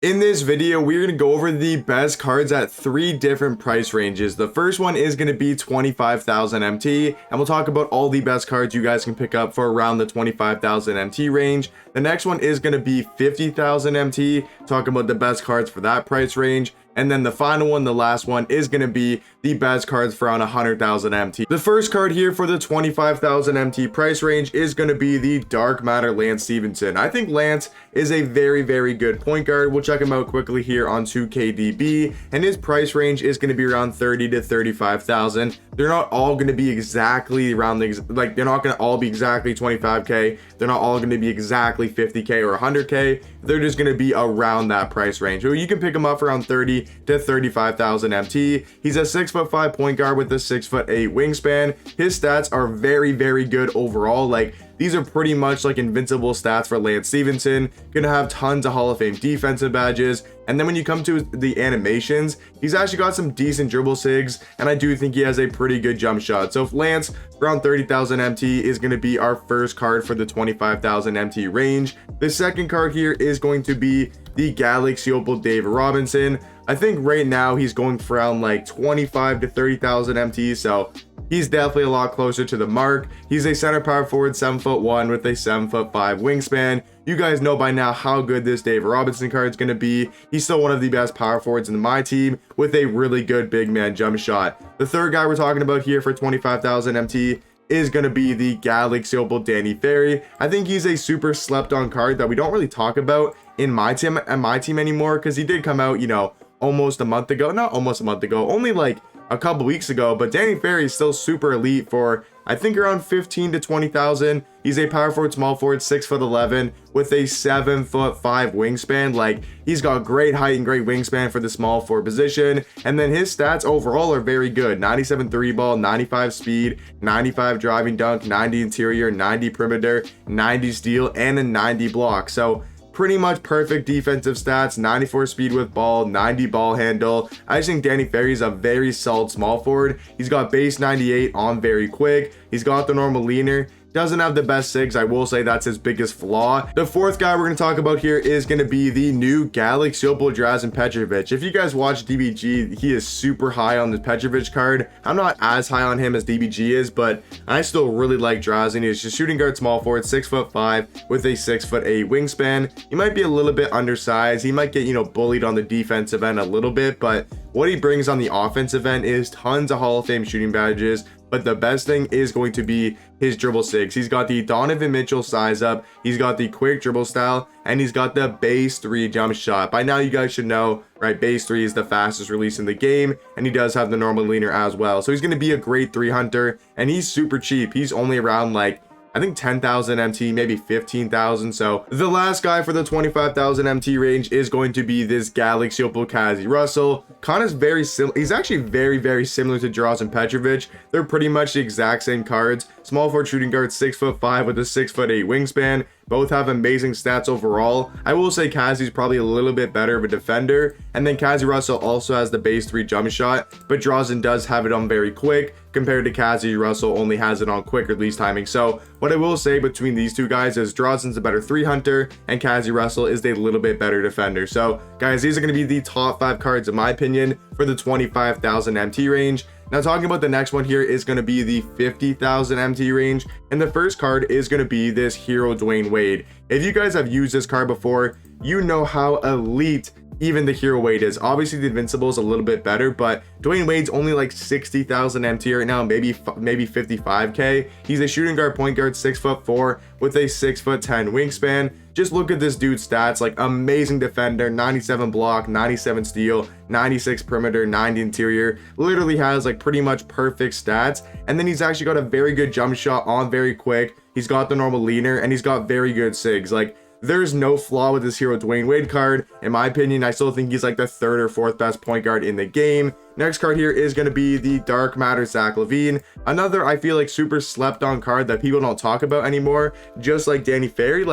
In this video, we're going to go over the best cards at 3 different price ranges. The first one is going to be 25,000 MT, and we'll talk about all the best cards you guys can pick up for around the 25,000 MT range. The next one is going to be 50,000 MT, talk about the best cards for that price range. And then the final one, the last one, is going to be the best cards for around 100,000 MT. The first card here for the 25,000 MT price range is going to be the Dark Matter Lance Stephenson. I think Lance is a very, very good point guard. We'll check him out quickly here on 2KDB, and his price range is going to be around 30 to 35,000. They're not all going to be exactly around they're not going to all be exactly 25k. They're not all going to be exactly 50k or 100k. They're just going to be around that price range. So you can pick them up around 30 to 35,000 MT. He's a 6'5" point guard with a 6'8" wingspan. His stats are very, very good overall. These are pretty much like invincible stats for Lance Stephenson. Gonna have tons of Hall of Fame defensive badges. And then when you come to the animations, he's actually got some decent dribble sigs, and I do think he has a pretty good jump shot. So if Lance around 30,000 MT is going to be our first card for the 25,000 MT range. The second card here is going to be the Galaxy Opal David Robinson. I think right now he's going for around like 25 to 30,000 MT, so he's definitely a lot closer to the mark. He's a center power forward, 7'1" with a 7'5" wingspan. You guys know by now how good this David Robinson card is going to be. He's still one of the best power forwards in my team with a really good big man jump shot. The third guy we're talking about here for 25,000 MT is going to be the Galaxy Opal Danny Ferry. I think he's a super slept on card that we don't really talk about in my team anymore, because he did come out, almost a month ago. Not almost a month ago, only like a couple weeks ago, but Danny Ferry is still super elite for I think around 15 to 20,000. He's a power forward, small forward, 6'11" with a 7'5" wingspan. He's got great height and great wingspan for the small forward position. And then his stats overall are very good. 97 3 ball, 95 speed, 95 driving dunk, 90 interior, 90 perimeter, 90 steal, and a 90 block. So pretty much perfect defensive stats. 94 speed with ball, 90 ball handle. I just think Danny Ferry is a very solid small forward. He's got base 98 on very quick. He's got the normal leaner. Doesn't have the best sigs. I will say that's his biggest flaw. The fourth guy we're going to talk about here is going to be the new Galaxy Opal Drazen Petrovic. If you guys watch DBG, he is super high on the Petrovic card. I'm not as high on him as DBG is, but I still really like Drazen. He's just shooting guard, small forward, 6'5" with a 6'8" wingspan. He might be a little bit undersized. He might get, bullied on the defensive end a little bit, but what he brings on the offensive end is tons of Hall of Fame shooting badges. But the best thing is going to be his dribble sigs. He's got the Donovan Mitchell size up, he's got the quick dribble style, and he's got the base 3 jump shot. By now you guys should know, right, base 3 is the fastest release in the game, and he does have the normal leaner as well. So he's going to be a great 3 hunter, and he's super cheap. He's only around I think 10,000 MT, maybe 15,000. So the last guy for the 25,000 MT range is going to be this Galaxy Opal Kazi Russell. Connor's very similar. He's actually very, very similar to Drazen Petrovic. They're pretty much the exact same cards. Small forward shooting guard, 6'5" with a 6'8" wingspan. Both have amazing stats overall. I will say Kazi's probably a little bit better of a defender. And then Kazi Russell also has the base 3 jump shot, but Drazen does have it on very quick compared to Kazi Russell only has it on quick release timing. So what I will say between these two guys is Drazen's a better 3 hunter and Kazi Russell is a little bit better defender. So guys, these are going to be the top 5 cards in my opinion for the 25,000 MT range. Now talking about the next one here is going to be the 50,000 MT range, and the first card is going to be this Hero Dwayne Wade. If you guys have used this card before, you know how elite even the Hero Wade is. Obviously the Invincible is a little bit better, but Dwayne Wade's only like 60,000 MT right now, maybe 55k. He's a shooting guard, point guard, 6'4" with a 6'10" wingspan. Just look at this dude's stats, amazing defender, 97 block, 97 steal, 96 perimeter, 90 interior. Literally has pretty much perfect stats. And then he's actually got a very good jump shot on very quick. He's got the normal leaner, and he's got very good sigs. There's no flaw with this Hero Dwayne Wade card. In my opinion, I still think he's the 3rd or 4th best point guard in the game. Next card here is going to be the Dark Matter Zach LaVine. Another, I feel super slept on card that people don't talk about anymore. Just like Danny Ferry,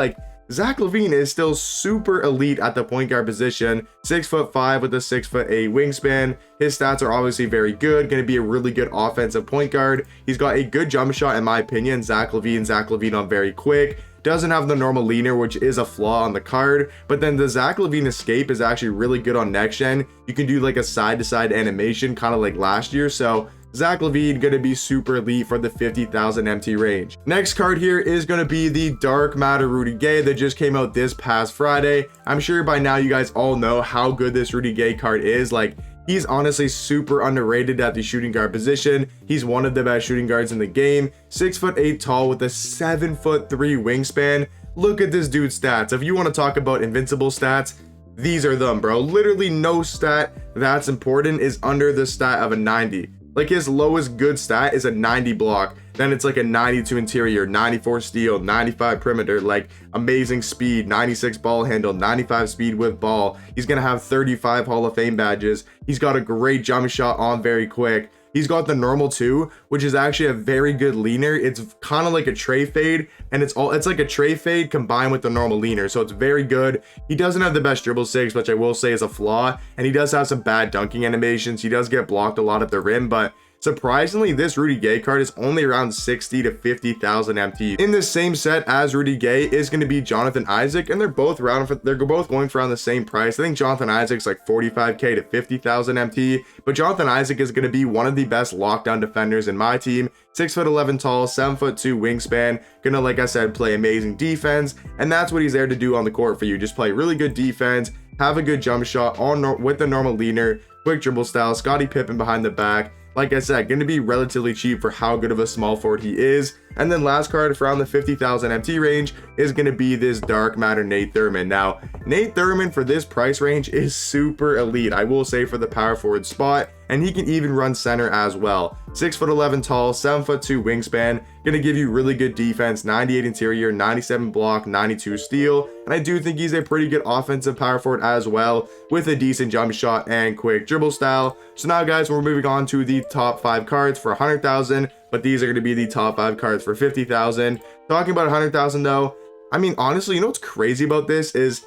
Zach LaVine is still super elite at the point guard position. 6'5" with a 6'8" wingspan. His stats are obviously very good. Going to be a really good offensive point guard. He's got a good jump shot in my opinion. Zach LaVine on very quick. doesn't have the normal leaner, which is a flaw on the card. But then the Zach LaVine escape is actually really good on next gen. You can do like a side to side animation, kind of like last year. So Zach LaVine gonna be super elite for the 50,000 MT range. Next card here is gonna be the Dark Matter Rudy Gay that just came out this past Friday. I'm sure by now you guys all know how good this Rudy Gay card is. Like, he's honestly super underrated at the shooting guard position. He's one of the best shooting guards in the game. 6'8" tall with a 7'3" wingspan. Look at this dude's stats. If you want to talk about invincible stats, these are them, bro. Literally no stat that's important is under the stat of a 90. Like, his lowest good stat is a 90 block. Then it's like a 92 interior, 94 steal, 95 perimeter, like amazing speed, 96 ball handle, 95 speed with ball. He's going to have 35 Hall of Fame badges. He's got a great jump shot on very quick. He's got the normal too, which is actually a very good leaner. It's kind of like a tray fade, and it's like a tray fade combined with the normal leaner. So it's very good. He doesn't have the best dribble sigs, which I will say is a flaw. And he does have some bad dunking animations. He does get blocked a lot at the rim, but surprisingly, this Rudy Gay card is only around 60 to 50,000 MT. In the same set as Rudy Gay is going to be Jonathan Isaac, and they're both going for around the same price. I think Jonathan Isaac's like 45k to 50,000 MT, but Jonathan Isaac is going to be one of the best lockdown defenders in my team. 6'11" tall, 7'2" wingspan, gonna, like I said, play amazing defense, and that's what he's there to do on the court for you. Just play really good defense, have a good jump shot with the normal leaner, quick dribble style, Scottie Pippen behind the back. Like I said, going to be relatively cheap for how good of a small forward he is. And then last card for around the 50,000 MT range is going to be this Dark Matter Nate Thurmond. Now, Nate Thurmond for this price range is super elite, I will say, for the power forward spot. And he can even run center as well. 6'11" tall, 7'2" wingspan, gonna give you really good defense, 98 interior, 97 block, 92 steal. And I do think he's a pretty good offensive power forward as well, with a decent jump shot and quick dribble style. So now, guys, we're moving on to the top 5 cards for 100,000, but these are gonna be the top 5 cards for 50,000. Talking about 100,000 though, I mean, honestly, you know what's crazy about this is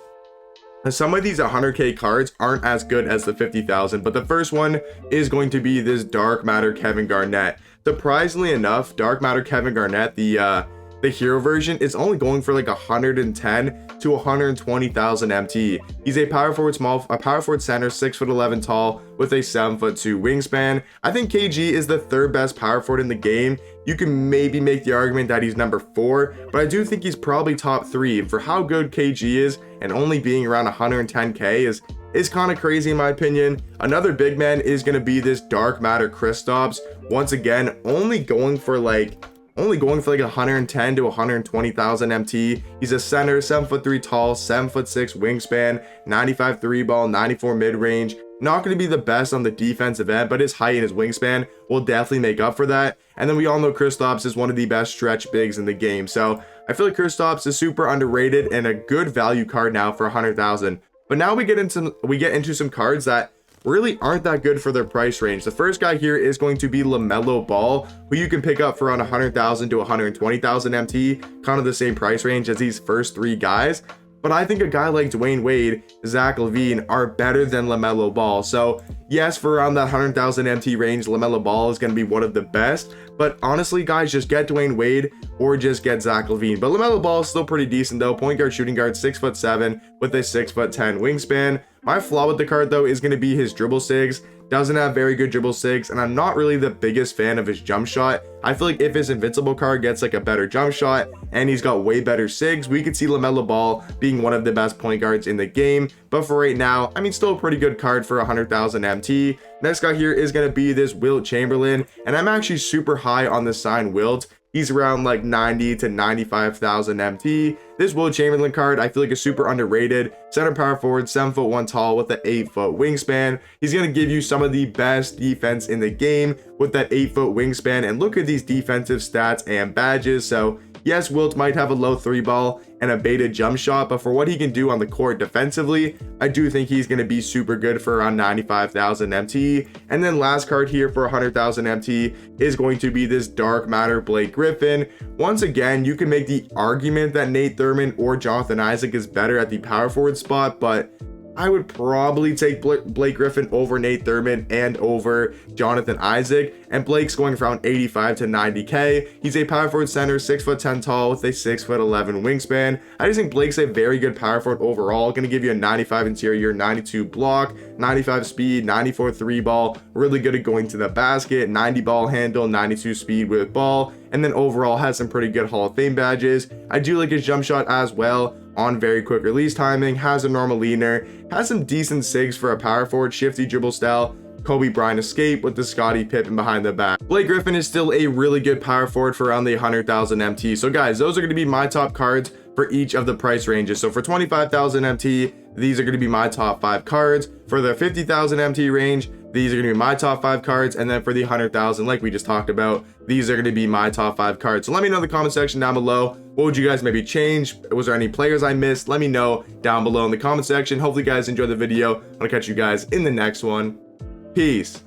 some of these 100k cards aren't as good as the 50,000, but the first one is going to be this Dark Matter Kevin Garnett. Surprisingly enough, Dark Matter Kevin Garnett, the hero version, is only going for like 110 to 120,000 MT. He's a power forward center, 6'11" tall with a 7'2" wingspan. I think KG is the 3rd best power forward in the game. You can maybe make the argument that he's number 4, but I do think he's probably top 3. And for how good KG is, and only being around 110k is kind of crazy in my opinion. Another big man is going to be this Dark Matter Kristaps. Once again, only going for like 110 to 120,000 MT. He's a center, 7'3" tall, 7'6" wingspan, 95 3 ball, 94 mid range. Not going to be the best on the defensive end, but his height and his wingspan will definitely make up for that. And then we all know Kristaps is one of the best stretch bigs in the game. So I feel like Kristaps is super underrated and a good value card now for 100,000. But now we get into some cards that really aren't that good for their price range. The first guy here is going to be LaMelo Ball, who you can pick up for around 100,000 to 120,000 MT, kind of the same price range as these first 3 guys. But I think a guy like Dwayne Wade, Zach LaVine are better than LaMelo Ball. So yes, for around that 100,000 MT range, LaMelo Ball is going to be one of the best. But honestly, guys, just get Dwayne Wade or just get Zach LaVine. But LaMelo Ball is still pretty decent though. Point guard, shooting guard, 6'7" with a 6'10" wingspan. My flaw with the card though is going to be his dribble sigs. Doesn't have very good dribble sigs, and I'm not really the biggest fan of his jump shot. I feel like if his invincible card gets like a better jump shot and he's got way better sigs, we could see LaMelo Ball being one of the best point guards in the game. But for right now, I mean, still a pretty good card for 100,000 MT. Next guy here is going to be this Wilt Chamberlain, and I'm actually super high on the sign Wilt. He's around like 90 to 95,000 MT. This Wilt Chamberlain card, I feel like is super underrated. Center power forward, 7'1" tall with an 8-foot wingspan. He's going to give you some of the best defense in the game with that 8-foot wingspan. And look at these defensive stats and badges. So yes, Wilt might have a low 3-ball and a beta jump shot, but for what he can do on the court defensively, I do think he's going to be super good for around 95,000 MT. And then last card here for 100,000 MT is going to be this Dark Matter Blake Griffin. Once again, you can make the argument that Nate Thurmond or Jonathan Isaac is better at the power forward spot, but I would probably take Blake Griffin over Nate Thurman and over Jonathan Isaac. And Blake's going from 85 to 90K. He's a power forward center, 6'10" tall with a 6'11" wingspan. I just think Blake's a very good power forward overall. Going to give you a 95 interior, 92 block, 95 speed, 94 3 ball. Really good at going to the basket, 90 ball handle, 92 speed with ball. And then overall has some pretty good Hall of Fame badges. I do like his jump shot as well. On very quick release timing, has a normal leaner, has some decent sigs for a power forward, shifty dribble style, Kobe Bryant escape with the Scottie Pippen behind the back. Blake Griffin is still a really good power forward for around the 100,000 MT. So guys, those are going to be my top cards for each of the price ranges. So for 25,000 MT, these are going to be my top 5 cards. For the 50,000 MT range, these are going to be my top 5 cards. And then for the 100,000, like we just talked about, these are going to be my top 5 cards. So let me know in the comment section down below. What would you guys maybe change? Was there any players I missed? Let me know down below in the comment section. Hopefully you guys enjoyed the video. I'll catch you guys in the next one. Peace.